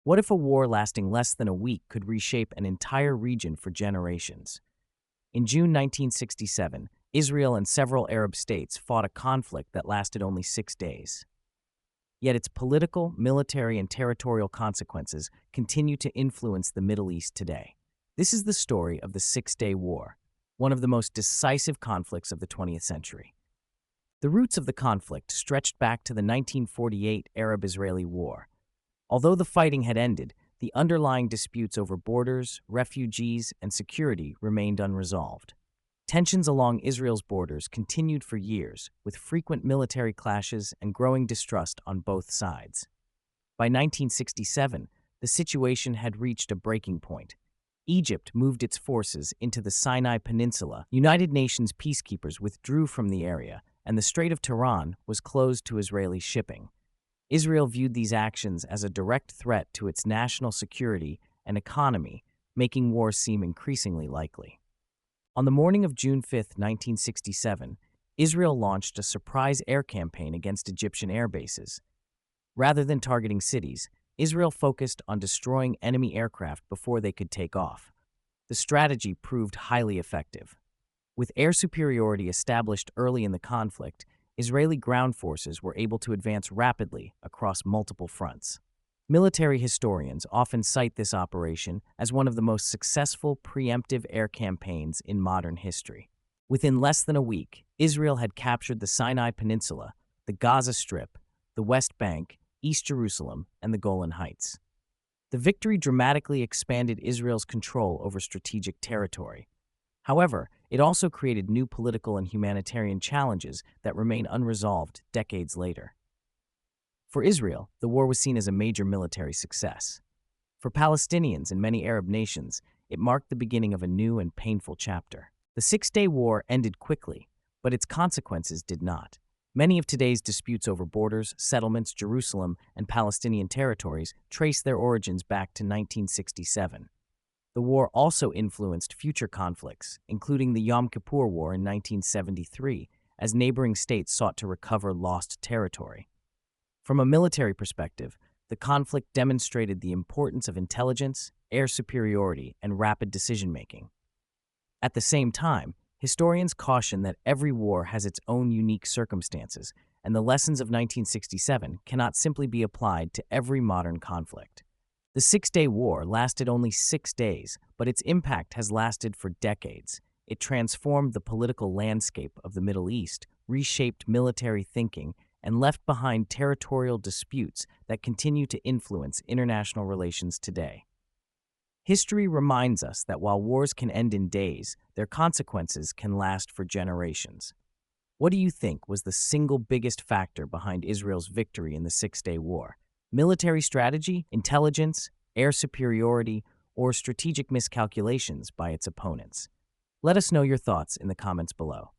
What if a war lasting less than a week could reshape an entire region for generations? In June 1967, Israel and several Arab states fought a conflict that lasted only 6 days. Yet its political, military, and territorial consequences continue to influence the Middle East today. This is the story of the Six-Day War, one of the most decisive conflicts of the 20th century. The roots of the conflict stretched back to the 1948 Arab-Israeli War. Although the fighting had ended, the underlying disputes over borders, refugees, and security remained unresolved. Tensions along Israel's borders continued for years, with frequent military clashes and growing distrust on both sides. By 1967, the situation had reached a breaking point. Egypt moved its forces into the Sinai Peninsula, United Nations peacekeepers withdrew from the area, and the Strait of Tiran was closed to Israeli shipping. Israel viewed these actions as a direct threat to its national security and economy, making war seem increasingly likely. On the morning of June 5, 1967, Israel launched a surprise air campaign against Egyptian air bases. Rather than targeting cities, Israel focused on destroying enemy aircraft before they could take off. The strategy proved highly effective. With air superiority established early in the conflict, Israeli ground forces were able to advance rapidly across multiple fronts. Military historians often cite this operation as one of the most successful preemptive air campaigns in modern history. Within less than a week, Israel had captured the Sinai Peninsula, the Gaza Strip, the West Bank, East Jerusalem, and the Golan Heights. The victory dramatically expanded Israel's control over strategic territory. However, it also created new political and humanitarian challenges that remain unresolved decades later. For Israel, the war was seen as a major military success. For Palestinians and many Arab nations, it marked the beginning of a new and painful chapter. The Six-Day War ended quickly, but its consequences did not. Many of today's disputes over borders, settlements, Jerusalem, and Palestinian territories trace their origins back to 1967. The war also influenced future conflicts, including the Yom Kippur War in 1973, as neighboring states sought to recover lost territory. From a military perspective, the conflict demonstrated the importance of intelligence, air superiority, and rapid decision-making. At the same time, historians caution that every war has its own unique circumstances, and the lessons of 1967 cannot simply be applied to every modern conflict. The Six-Day War lasted only 6 days, but its impact has lasted for decades. It transformed the political landscape of the Middle East, reshaped military thinking, and left behind territorial disputes that continue to influence international relations today. History reminds us that while wars can end in days, their consequences can last for generations. What do you think was the single biggest factor behind Israel's victory in the Six-Day War? Military strategy, intelligence, air superiority, or strategic miscalculations by its opponents? Let us know your thoughts in the comments below.